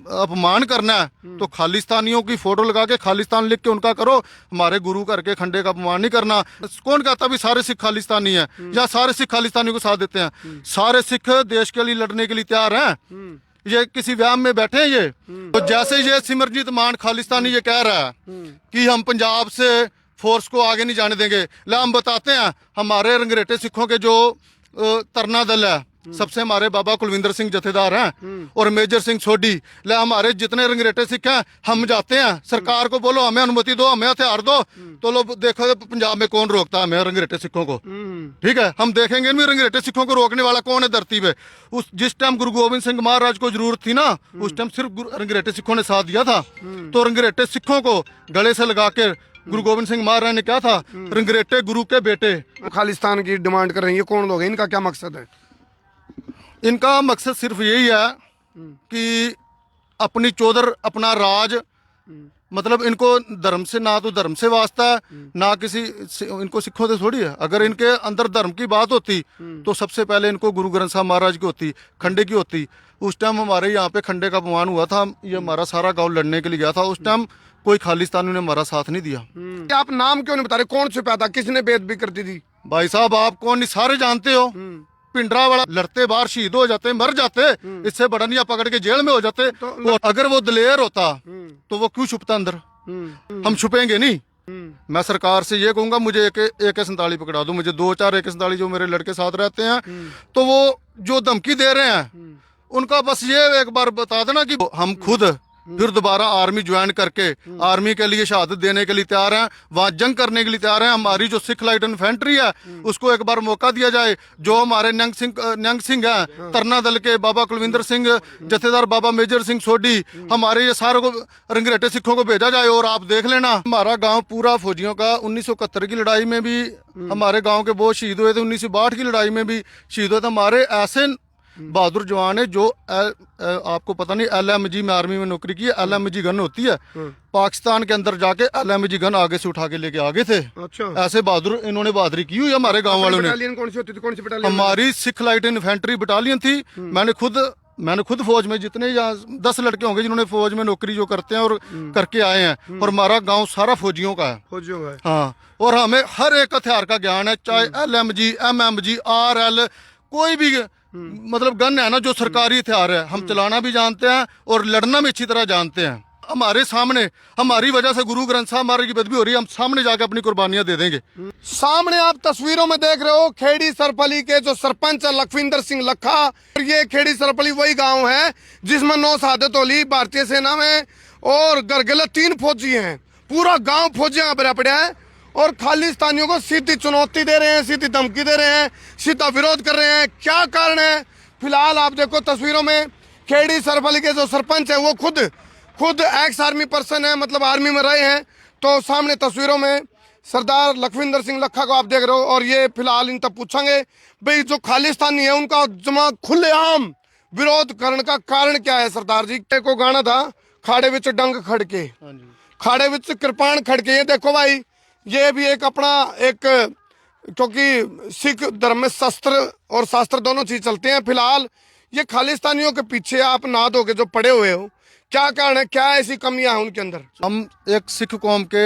अपमान करना है तो खालिस्तानियों की फोटो लगा के खालिस्तान लिख के उनका करो, हमारे गुरु करके खंडे का अपमान नहीं करना। कौन कहता भी सारे सिख खालिस्तानी है या सारे सिख खालिस्तानी को साथ देते हैं? सारे सिख देश के लिए लड़ने के लिए तैयार हैं। ये किसी व्यायाम में बैठे हैं ये? तो जैसे ये सिमरजीत मान खालिस्तानी ये कह रहा है कि हम पंजाब से फोर्स को आगे नहीं जाने देंगे, ला हम बताते हैं हमारे रंगरेटे सिखों के जो तरना दल है सबसे हमारे बाबा कुलविंदर सिंह जथेदार हैं और मेजर सिंह सोडी, ले हमारे जितने रंगरेटे सिख हैं हम जाते हैं, सरकार को बोलो हमें अनुमति दो, हमें हथियार दो, तो लोग देखो पंजाब में कौन रोकता है हमें रंगरेटे सिखों को। ठीक है, हम देखेंगे भी रंगरेटे सिखों को रोकने वाला कौन है धरती पे। उस जिस टाइम गुरु गोविंद सिंह महाराज को जरूरत थी ना, उस टाइम सिर्फ रंगरेटे सिखों ने साथ दिया था। तो रंगरेटे सिखों को गले से लगा के गुरु गोविंद सिंह महाराज ने क्या था, रंगरेटे गुरु के बेटे। खालिस्तान की डिमांड कर रही है, कौन लोग हैं, इनका क्या मकसद है? इनका मकसद सिर्फ यही है कि अपनी चौधर अपना राज, मतलब इनको धर्म से ना तो धर्म से वास्ता है ना किसी इनको सिखों से थोड़ी है। अगर इनके अंदर धर्म की बात होती तो सबसे पहले इनको गुरु ग्रंथ साहब महाराज की होती, खंडे की होती। उस टाइम हमारे यहाँ पे खंडे का अपमान हुआ था, ये हमारा सारा गांव लड़ने के लिए गया था, उस टाइम कोई खालिस्तानी ने हमारा साथ नहीं दिया। आप नाम क्यों नहीं बता रहे, कौन छुपाया था, किसने बेदबी कर दी थी? भाई साहब आप कौन नहीं सारे जानते हो, पिंडरा वाला लड़ते बाहर शहीद हो जाते, मर जाते, इससे बड़निया पकड़ के जेल में हो जाते। तो अगर वो दलेर होता तो वो क्यों छुपता अंदर? हम छुपेंगे नहीं। मैं सरकार से ये कहूंगा मुझे AK-47 पकड़ा दो, मुझे 2-4 AK-47 जो मेरे लड़के साथ रहते हैं, तो वो जो धमकी दे रहे हैं उनका बस ये एक बार बता देना कि हम खुद फिर दोबारा आर्मी ज्वाइन करके आर्मी के लिए शहादत देने के लिए तैयार हैं, वहां जंग करने के लिए तैयार हैं। हमारी जो सिख लाइट इन्फेंट्री है उसको एक बार मौका दिया जाए। जो हमारे न्यंग सिंह हैं तरना दल के, बाबा कुलविंदर सिंह जथेदार, बाबा मेजर सिंह सोडी, हमारे ये सारों को रंगरेटे सिखों को भेजा जाए। और आप देख लेना हमारा गाँव पूरा फौजियों का 1971 की लड़ाई में भी हमारे गाँव के बहुत शहीद हुए थे, 1962 की लड़ाई में भी शहीद हुए थे। हमारे ऐसे बहादुर जवान है जो आपको पता नहीं LMG में आर्मी में नौकरी की है, LMG गन होती है, पाकिस्तान के अंदर जाके LMG गन आगे से उठा के लेके आगे थे। अच्छा। ऐसे बहादुर इन्होंने बहादुरी की हुई हमारे गांव वालों ने। कौन सी होती थी, कौन सी बटालियन? हमारी सिख लाइट इन्फेंट्री बटालियन थी। मैंने खुद फौज में जितने या 10 लड़के होंगे जिन्होंने फौज में नौकरी जो करते हैं और करके आए हैं, और हमारा गाँव सारा फौजियों का है। फौजियों का है, हाँ। और हमें हर एक हथियार का ज्ञान है, चाहे LMG, MMG, RL, कोई भी मतलब गन है ना जो सरकारी हथियार है, हम चलाना भी जानते हैं और लड़ना भी अच्छी तरह जानते हैं। हमारे सामने हमारी वजह से गुरु ग्रंथ साहब महाराज की बदबी हो रही है, हम सामने जाकर अपनी कुर्बानियां दे देंगे। सामने आप तस्वीरों में देख रहे हो खेड़ी सरपली के जो सरपंच है लखविंदर सिंह लखा। और ये खेड़ी सरपली वही गांव है जिसमें 9 शहादत होली भारतीय सेना में, और गरगले 3 फौजी हैं। पूरा गांव फौजियां भरा पड़ा है और खालिस्तानियों को सीधी चुनौती दे रहे हैं, सीधी धमकी दे रहे हैं, सीधा विरोध कर रहे हैं। क्या कारण है? फिलहाल आप देखो तस्वीरों में खेड़ी सरपली के जो सरपंच है वो खुद एक्स आर्मी पर्सन है, मतलब आर्मी में रहे हैं। तो सामने तस्वीरों में सरदार लखविंदर सिंह लखा को आप देख रहे हो। और ये फिलहाल इन तक पूछेंगे भाई जो खालिस्तानी है उनका जमा खुलेआम विरोध करने का कारण क्या है। सरदार जी को गाना था खाड़े विच डंग खड़के, खाड़े विच कृपाण खड़के। ये देखो भाई, ये भी एक अपना एक, क्योंकि सिख धर्म में शस्त्र और शास्त्र दोनों चीज चलते हैं। फिलहाल ये खालिस्तानियों के पीछे आप नाद होके जो पड़े हुए हो, क्या कारण है, क्या ऐसी कमियां हैं उनके अंदर? हम एक सिख कौम के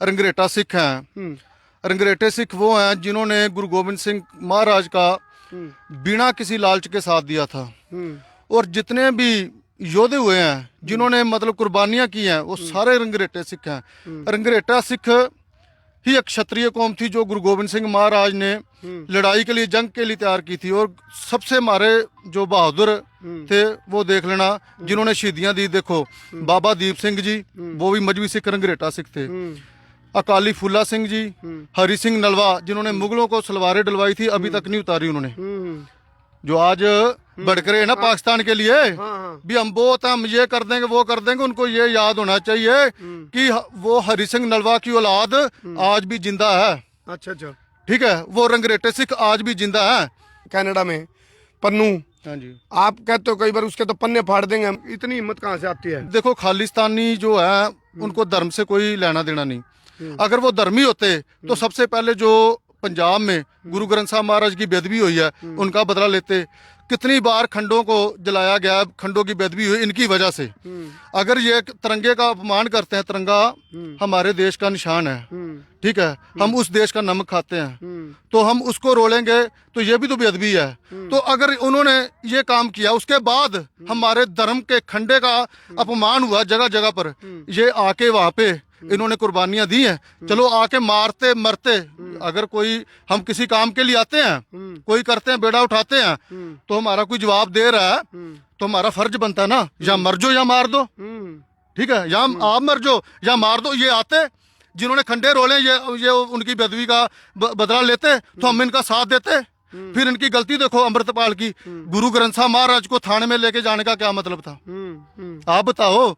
रंगरेटा सिख हैं। रंगरेटे सिख वो हैं जिन्होंने गुरु गोविंद सिंह महाराज का बिना किसी लालच के साथ दिया था। और जितने भी योद्धे हुए हैं जिन्होंने मतलब कुर्बानियां की हैं वो सारे रंगरेटे सिख हैं। रंगरेटा सिख ही एक क्षत्रिय कौम थी जो गुरु गोविंद सिंह महाराज ने लड़ाई के लिए जंग के लिए तैयार की थी। और सबसे हमारे जो बहादुर थे वो देख लेना जिन्होंने शहीदियां दी। देखो बाबा दीप सिंह जी, वो भी मजबी सिख रंगरेटा सिख थे। अकाली फूला सिंह जी, हरि सिंह नलवा जिन्होंने मुगलों को सलवारें डलवाई थी, अभी तक नहीं उतारी उन्होंने। जो आज भड़क रहे ना पाकिस्तान के लिए भी हम बहुत हम ये कर देंगे वो कर देंगे, उनको ये याद होना चाहिए कि वो हरि सिंह नलवा की औलाद आज भी जिंदा है। अच्छा, ठीक है, वो रंगरेटे सिख आज भी जिंदा है। कनाडा में पन्नू, हाँ जी, आप कहते हो कई बार उसके तो पन्ने फाड़ देंगे हम, इतनी हिम्मत कहाँ से आती है? देखो खालिस्तानी जो है उनको धर्म से कोई लेना देना नहीं। अगर वो धर्मी होते तो सबसे पहले जो पंजाब में गुरु ग्रंथ साहब महाराज की बेदबी हुई है, उनका बदला लेते। कितनी बार खंडों को जलाया गया, खंडों की बेदबी हुई इनकी वजह से। अगर ये तिरंगे का अपमान करते हैं, तिरंगा हमारे देश का निशान है, ठीक है, हम उस देश का नमक खाते हैं, तो हम उसको रोलेंगे तो ये भी तो बेदबी है। तो अगर उन्होंने ये काम किया, उसके बाद हमारे धर्म के खंडे का अपमान हुआ जगह जगह पर, ये आके वहां पे इन्होंने कुर्बानियां दी हैं, चलो आके मारते मरते। अगर कोई हम किसी काम के लिए आते हैं, कोई करते हैं, बेड़ा उठाते हैं, तो हमारा कोई जवाब दे रहा है, तो हमारा फर्ज बनता है ना, या मर जो या मार दो, ठीक है, या आप मर जो या मार दो। ये आते जिन्होंने खंडे रोले, ये उनकी बेदबी का बदला लेते, तो हम इनका साथ देते। फिर इनकी गलती देखो अमृतपाल की, गुरु ग्रंथ साहब महाराज को थाने में लेके जाने का क्या मतलब था? आप बताओ,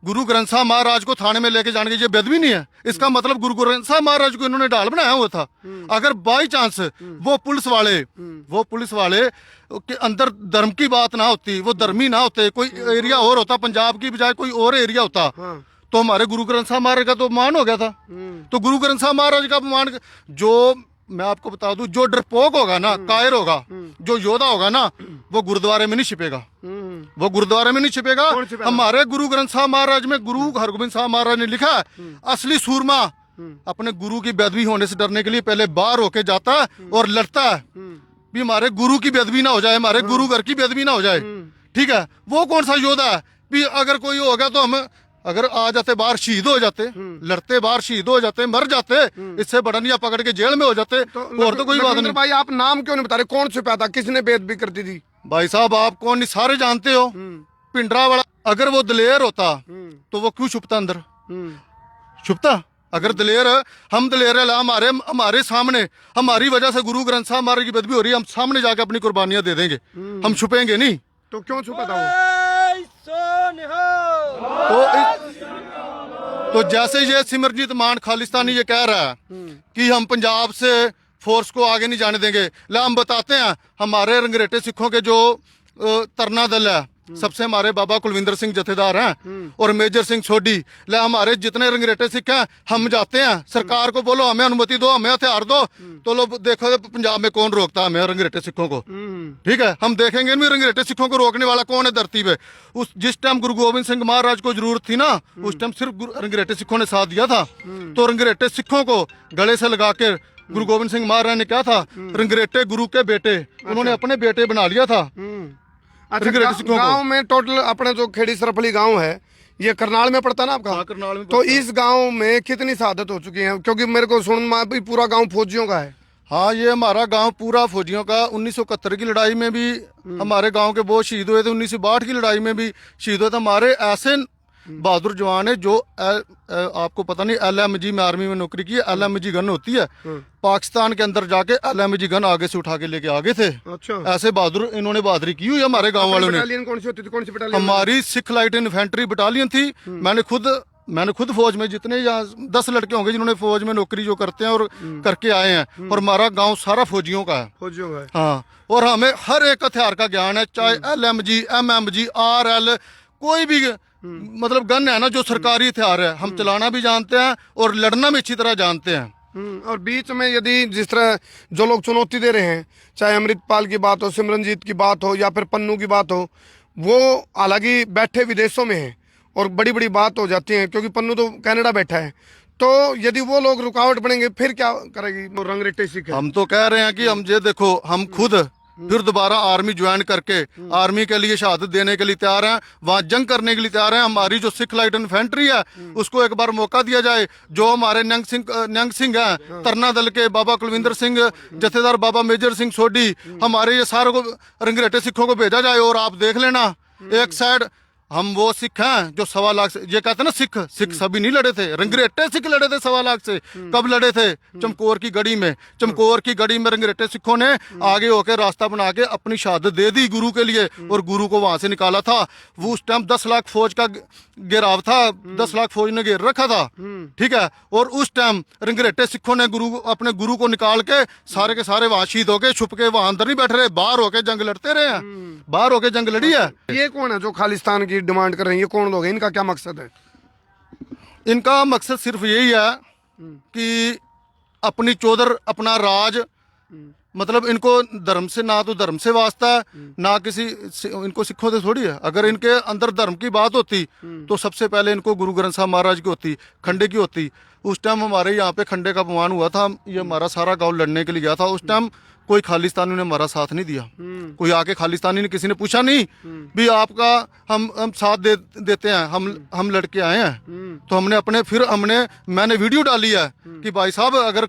गुरु ग्रंथ साहब महाराज को थाने में लेके जाने की ये बेदबी नहीं है? इसका मतलब गुरु ग्रंथ साहब महाराज को इन्होंने ढाल बनाया हुआ था। अगर बाई चांस वो पुलिस वाले के अंदर धर्म की बात ना होती, वो धर्मी ना होते, कोई एरिया और होता, पंजाब की बजाय कोई और एरिया होता, तो हमारे गुरु ग्रंथ साहब महाराज का तो अपमान हो गया था। तो गुरु ग्रंथ साहब महाराज का अपमान, जो मैं आपको बता दूं, जो डरपोक होगा ना, कायर होगा, जो योद्धा होगा ना, वो गुरुद्वारे में नहीं छिपेगा, वो गुरुद्वारे में नहीं छिपेगा। हमारे गुरु ग्रंथ साहब महाराज में गुरु हरगोबिंद साहब महाराज ने लिखा है, असली सूरमा अपने गुरु की बेदबी होने से डरने के लिए पहले बाहर होके जाता है और लड़ता है भी हमारे गुरु की बेदबी ना हो जाए, हमारे गुरु घर की बेदबी ना हो जाए, ठीक है। वो कौन सा योद्धा है भी अगर कोई हो गया तो हम अगर आ जाते बाहर शहीद हो जाते, लड़ते बाहर शहीद हो जाते, मर जाते, इससे बड़निया पकड़ के जेल में हो जाते, और तो कोई बात नहीं। भाई आप नाम क्यों नहीं बता रहे, कौन छुपा था, किसने बेदबी करती थी? भाई साहब आप कौन नहीं सारे जानते हो, पिंडरा वाला। अगर वो दलेर होता तो वो क्यों छुपता अंदर? छुपता? अगर दलेर, हम दलेर है, हमारे सामने, हमारी वजह से गुरु ग्रंथ साहब महाराज की बेदबी हो रही है, हम सामने जाके अपनी कुर्बानियां दे देंगे, हम छुपेंगे नहीं। तो क्यों छुपा था वो? तो जैसे ये सिमरजीत मान खालिस्तानी ये कह रहा है कि हम पंजाब से फोर्स को आगे नहीं जाने देंगे, ला हम बताते हैं, हमारे रंगरेटे सिखों के जो तरना दल है, सबसे हमारे बाबा कुलविंदर सिंह जथेदार हैं और मेजर सिंह सोडी, ले हमारे जितने रंगरेटे सिख हैं, हम जाते हैं, सरकार को बोलो हमें अनुमति दो, हमें हथियार दो, तो लोग देखो पंजाब में कौन रोकता है हमें रंगरेटे सिखों को, ठीक है, हम देखेंगे भी रंगरेटे सिखों को रोकने वाला कौन है धरती पे। उस जिस टाइम गुरु गोविंद सिंह महाराज को जरूरत थी ना, उस टाइम सिर्फ रंगरेटे सिखों ने साथ दिया था। तो रंगरेटे सिखों को गले से लगा के गुरु गोविंद सिंह महाराज ने क्या था, रंगरेटे गुरु के बेटे, उन्होंने अपने बेटे बना लिया था। अच्छा, गांव में टोटल अपने जो खेड़ी सरपली गांव है, ये करनाल में पड़ता ना आपका? करनाल में। तो इस गांव में कितनी शहादत हो चुकी है? क्योंकि मेरे को सुन में भी पूरा गांव फौजियों का है। हाँ, ये हमारा गांव पूरा फौजियों का। 1971 की लड़ाई में भी हमारे गांव के बहुत शहीद हुए थे, 1962 की लड़ाई में भी शहीद हुए थे। हमारे ऐसे बहादुर जवान है जो आपको पता नहीं, LMG में आर्मी में नौकरी की है, LMG गन होती है, पाकिस्तान के अंदर जाके LMG गन आगे से उठा के लेके आगे थे। अच्छा। ऐसे बहादुर इन्होंने बहादुरी की हुई है हमारे गांव वालों ने। कौन सी होती थी, कौन सी बटालियन? हमारी सिख लाइट इन्फेंट्री बटालियन थी। मैंने खुद फौज में, जितने यहाँ 10 लड़के होंगे जिन्होंने फौज में नौकरी जो करते हैं और करके आए हैं, और हमारा गांव सारा फौजियों का है। फौजियों का है, हाँ। और हमें हर एक हथियार का ज्ञान है, चाहे LMG, MMG, RL, कोई भी मतलब गन है ना, जो सरकारी हथियार है, हम चलाना भी जानते हैं और लड़ना भी अच्छी तरह जानते हैं। और बीच में यदि जिस तरह जो लोग चुनौती दे रहे हैं, चाहे अमृतपाल की बात हो, सिमरनजीत की बात हो, या फिर पन्नू की बात हो, वो हालांकि बैठे विदेशों में है और बड़ी बड़ी बात हो जाती है, क्योंकि पन्नू तो कनाडा बैठा है। तो यदि वो लोग रुकावट बनेंगे फिर क्या करेगी रंगरेटे सिख? हम तो कह रहे हैं कि हम ये देखो, हम खुद फिर दोबारा आर्मी ज्वाइन करके आर्मी के लिए शहादत देने के लिए तैयार हैं, वहां जंग करने के लिए तैयार हैं। हमारी जो सिख लाइट इन्फेंट्री है, उसको एक बार मौका दिया जाए। जो हमारे न्यंग सिंह हैं, तरना दल के बाबा कुलविंदर सिंह जथेदार, बाबा मेजर सिंह सोडी, हमारे ये सारे को रंगरेटे सिखों को भेजा जाए। और आप देख लेना, एक साइड हम वो सिख हैं जो 1.25 लाख से, ये कहते हैं ना, सिख सभी नहीं लड़े थे, रंगरेटे सिख लड़े थे 1.25 लाख से। कब लड़े थे? चमकौर की गढ़ी में। चमकौर की गढ़ी में रंगरेटे सिखों ने आगे होकर रास्ता बना के अपनी शहादत दे दी गुरु के लिए, और गुरु को वहां से निकाला था। वो उस टाइम 10 लाख फौज का घेराव था, 10 लाख फौज ने घेर रखा था, ठीक है। और उस टाइम रंगरेटे सिखों ने अपने गुरु को निकाल के सारे के सारे वहां शहीद होके, छुप के वहां अंदर नहीं बैठ रहे, बाहर होके जंग लड़ते रहे हैं, बाहर होके जंग लड़ी है। ये कौन है जो खालिस्तान की डिमांड कर रहे हैं? ये कौन लोग हैं? इनका क्या मकसद है? इनका मकसद सिर्फ यही है कि अपनी चौधर अपना राज, मतलब इनको धर्म से ना तो धर्म से वास्ता है ना किसी इनको सिखों से थोड़ी है। अगर इनके अंदर धर्म की बात होती तो सबसे पहले इनको गुरु ग्रंथ साहब महाराज की होती, खंडे की होती। उस टाइम हमारे यहाँ पे खंडे का अपमान हुआ था, ये हमारा सारा गांव लड़ने के लिए गया था। उस टाइम कोई खालिस्तानी ने हमारा साथ नहीं दिया, कोई आके खालिस्तानी ने किसी ने पूछा नहीं भी आपका हम साथ देते हैं, हम लड़के आए हैं। तो मैंने वीडियो डाली है कि भाई साहब अगर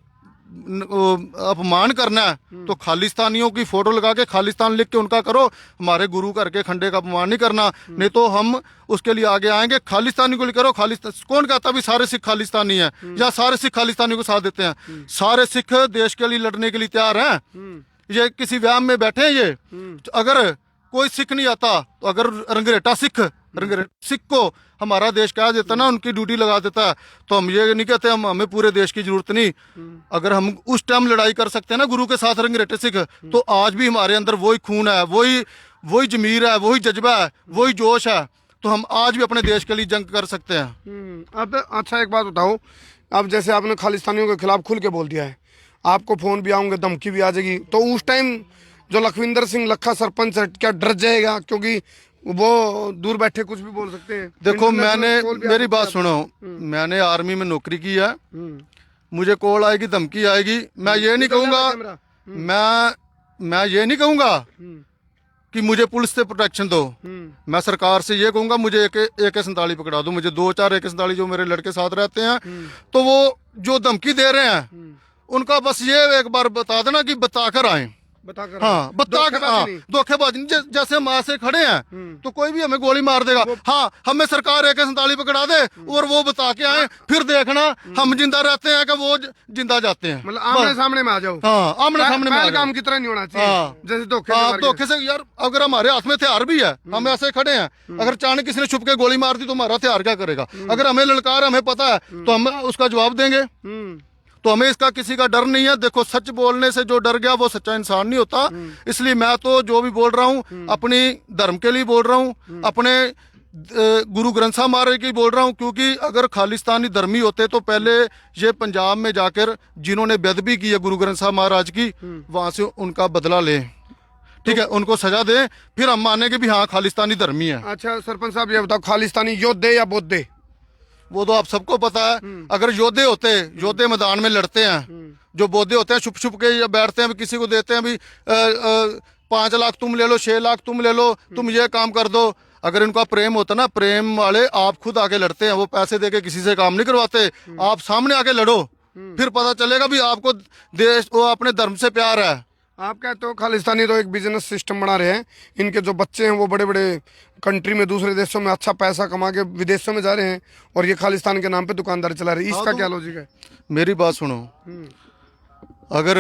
अपमान करना है तो खालिस्तानियों की फोटो लगा के खालिस्तान लिख के उनका करो, हमारे गुरु करके खंडे का अपमान नहीं करना, नहीं तो हम उसके लिए आगे आएंगे। खालिस्तानी को करो, खालिस्तान कौन कहता भी सारे सिख खालिस्तानी हैं या सारे सिख खालिस्तानी को साथ देते हैं? सारे सिख देश के लिए लड़ने के लिए तैयार हैं। ये किसी व्यायाम में बैठे हैं ये। अगर कोई सिख नहीं आता तो अगर रंगरेटा सिख को हमारा देश कह देता ना, उनकी ड्यूटी लगा देता है, तो हम ये नहीं कहते हमें पूरे देश की जरूरत नहीं। अगर हम उस टाइम लड़ाई कर सकते हैं ना गुरु के साथ रंगरेटे सिख, तो आज भी हमारे अंदर वही खून है, वही जमीर है, वही जज्बा है, वही जोश है, तो हम आज भी अपने देश के लिए जंग कर सकते हैं। अब अच्छा एक बात बताओ, अब जैसे आपने खालिस्तानियों के खिलाफ खुल के बोल दिया है, आपको फोन भी आऊंगे, धमकी भी आ जाएगी, तो उस टाइम जो लखविंदर सिंह लखा सरपंच है क्या डर जाएगा? क्योंकि वो दूर बैठे कुछ भी बोल सकते हैं। देखो मेरी बात सुनो, मैंने आर्मी में नौकरी की है, मुझे कॉल आएगी, धमकी आएगी, मैं ये नहीं कहूंगा मैं ये नहीं कहूंगा कि मुझे पुलिस से प्रोटेक्शन दो। मैं सरकार से ये कहूंगा मुझे AK-47 पकड़ा दो, मुझे 2-4 AK-47 जो मेरे लड़के साथ रहते हैं, तो वो जो धमकी दे रहे हैं उनका बस ये एक बार बता देना कि बताकर आए। धोखेबाजी नहीं। जैसे हम से खड़े हैं तो कोई भी हमें गोली मार देगा, हाँ हमें सरकार AK-47 पकड़ा दे और वो बता के आए, फिर देखना हम जिंदा रहते हैं कि वो जिंदा जाते हैं। मतलब आमने सामने में आ जाओ। हाँ आमने सामने में काम की तरह नहीं होना चाहिए। हाँ, जैसे धोखे से यार, अगर हमारे हाथ में हथियार भी है, हम ऐसे खड़े हैं, अगर अचानक किसी ने छुप के गोली मार दी तो हमारा हथियार क्या करेगा? अगर हमें ललकार हमें पता है तो हम उसका जवाब देंगे, तो हमें इसका किसी का डर नहीं है। देखो सच बोलने से जो डर गया वो सच्चा इंसान नहीं होता। इसलिए मैं तो जो भी बोल रहा हूँ अपनी धर्म के लिए बोल रहा हूँ, अपने गुरु ग्रंथ साहब महाराज की बोल रहा हूँ, क्योंकि अगर खालिस्तानी धर्मी होते तो पहले ये पंजाब में जाकर जिन्होंने बेदबी की है गुरु ग्रंथ साहब महाराज की, वहां से उनका बदला लें, ठीक है, उनको सजा दें, फिर हम मानेंगे भी हाँ खालिस्तानी धर्मी है। अच्छा सरपंच साहब ये बताओ, खालिस्तानी योद्धे या बौद्धे? वो तो आप सबको पता है। अगर योद्धे मैदान में लड़ते हैं, जो बौद्धे होते हैं छुप छुप के या बैठते हैं, किसी को देते हैं भी 5 लाख तुम ले लो, 6 लाख तुम ले लो, तुम ये काम कर दो। अगर इनका प्रेम होता ना, प्रेम वाले आप खुद आके लड़ते हैं, वो पैसे देके किसी से काम नहीं करवाते। आप सामने आके लड़ो, फिर पता चलेगा भी आपको देश वो अपने धर्म से प्यार है। आप कहते हो खालिस्तानी तो एक बिजनेस सिस्टम बना रहे हैं, इनके जो बच्चे हैं वो बड़े बड़े कंट्री में दूसरे देशों में अच्छा पैसा कमा के विदेशों में जा रहे हैं और ये खालिस्तान के नाम पे दुकानदारी चला रहे हैं, इसका क्या लॉजिक है? मेरी बात सुनो, अगर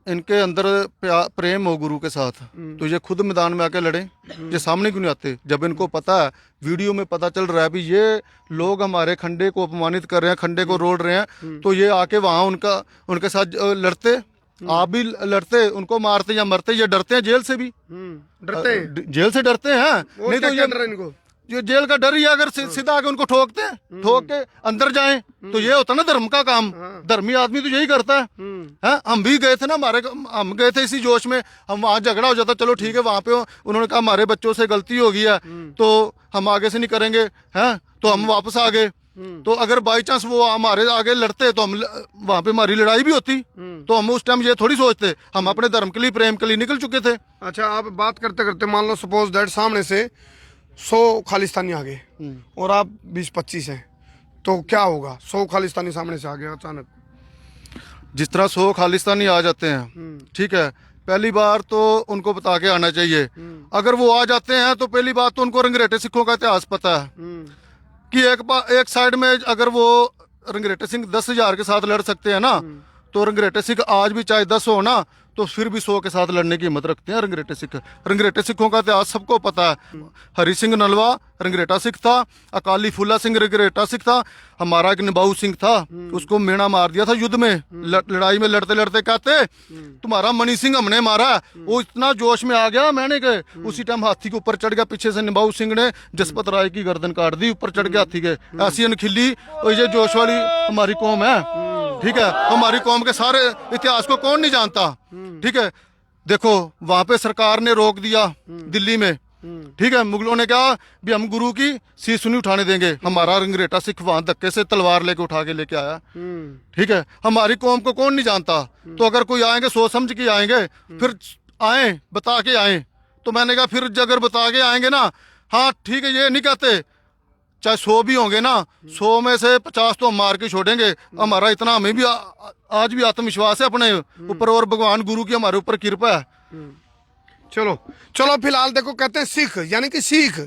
इनके अंदर प्रेम हो गुरु के साथ तो ये खुद मैदान में आके लड़े, ये सामने क्यों नहीं आते? जब इनको पता है, वीडियो में पता चल रहा है भी ये लोग हमारे खंडे को अपमानित कर रहे हैं, खंडे को रोड़ रहे हैं, तो ये आके वहां उनके साथ लड़ते, आप भी लड़ते, उनको मारते या मरते। ये डरते हैं जेल से भी, डरते हैं, जेल से डरते हैं। नहीं तो ये इनको जो जेल का डर ही है, अगर सीधा आके उनको ठोकते हैं, ठोक के अंदर जाएं, तो ये होता ना धर्म का काम। धर्मी आदमी तो यही करता है। हम भी गए थे ना, हम गए थे इसी जोश में, हम वहां झगड़ा हो जाता, चलो ठीक है, वहां पे उन्होंने कहा हमारे बच्चों से गलती हो गई है तो हम आगे से नहीं करेंगे, हैं, तो हम वापस आ गए। तो अगर बाई चांस वो हमारे आगे लड़ते तो हम वहां पे हमारी लड़ाई भी होती, तो हम उस टाइम ये थोड़ी सोचते, हम अपने धर्म के लिए, प्रेम के लिए निकल चुके थे। अच्छा, आप बात करते करते मान लो सपोज दैट सामने से 100 खालिस्तानी आ गए और आप 20-25 हैं, तो क्या होगा? 100 खालिस्तानी सामने से आ गए अचानक, जिस तरह 100 खालिस्तानी आ जाते हैं, ठीक है, पहली बार तो उनको बता के आना चाहिए। अगर वो आ जाते हैं तो पहली बात तो उनको रंगरेटे सिखों का इतिहास पता है कि एक साइड में अगर वो रंगरेटे सिंह 10,000 के साथ लड़ सकते हैं ना, तो रंगरेटे सिख आज भी चाहे 10 हो ना, तो फिर भी 100 के साथ लड़ने की हिम्मत रखते हैं रंगरेटे सिख। रंगरेटे सिखों का इतिहास सबको पता है। हरि सिंह नलवा रंगरेटा सिख था, अकाली फूला सिंह रंगरेटा सिख था, हमारा एक निबाऊ सिंह था, उसको मेणा मार दिया था युद्ध में, लड़ाई में लड़ते लड़ते कहते तुम्हारा मणि सिंह हमने मारा। वो इतना जोश में आ गया, मैंने कहा उसी टाइम हाथी के ऊपर चढ़ गया, पीछे से निबाऊ सिंह ने जसपत राय की गर्दन काट दी, ऊपर चढ़ गया हाथी के। ऐसी अनखिली और ये जोश वाली हमारी कौम है। ठीक है, हमारी कौम के सारे इतिहास को कौन नहीं जानता। ठीक है, देखो वहां पे सरकार ने रोक दिया दिल्ली में। ठीक है, मुगलों ने कहा भी हम गुरु की शीश नहीं उठाने देंगे। हमारा रंगरेटा सिख वहां धक्के से तलवार लेके उठा के लेके आया। ठीक है, हमारी कौम को कौन नहीं जानता। तो अगर कोई आएंगे सोच समझ के आएंगे, फिर आए बता के आए। तो मैंने कहा फिर अगर बता के आएंगे ना, हाँ ठीक है, ये नहीं कहते चाहे 100 भी होंगे ना, 100 में से 50 तो हम मार के छोड़ेंगे। हमारा इतना हमें भी आज भी आत्मविश्वास है अपने ऊपर, और भगवान गुरु की हमारे ऊपर कृपा है। चलो चलो, फिलहाल देखो कहते हैं सिख यानी कि सीख।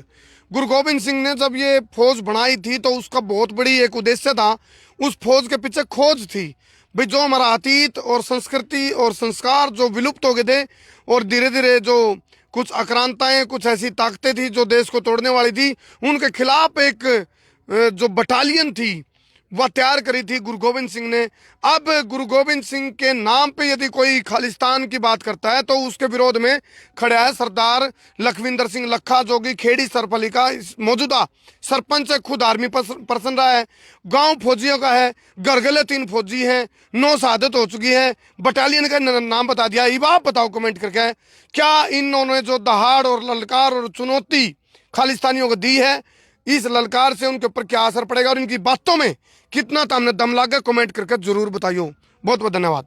गुरु गोविंद सिंह ने जब ये फौज बनाई थी तो उसका बहुत बड़ी एक उद्देश्य था, उस फौज के पीछे खोज थी भाई जो हमारा अतीत और संस्कृति और संस्कार जो विलुप्त हो गए थे, और धीरे धीरे जो कुछ आक्रांताएं, कुछ ऐसी ताकतें थी जो देश को तोड़ने वाली थी, उनके खिलाफ एक जो बटालियन थी वह तैयार करी थी गुरु गोविंद सिंह ने। अब गुरु गोविंद सिंह के नाम पे यदि कोई खालिस्तान की बात करता है तो उसके विरोध में खड़ा है सरदार लखविंदर सिंह लखा, जो कि खेड़ी सरपली का मौजूदा सरपंच है, खुद आर्मी पर्सन रहा है, गांव फौजियों का है, गरगले 3 फौजी हैं, 9 शहादत हो चुकी है, बटालियन का नाम बता दिया। अब आप बताओ कमेंट करके, क्या इन्होंने जो दहाड़ और ललकार और चुनौती खालिस्तानियों को दी है, इस ललकार से उनके ऊपर क्या असर पड़ेगा और इनकी बातों में कितना दम लगा, कमेंट करके जरूर बताइयो। बहुत बहुत धन्यवाद।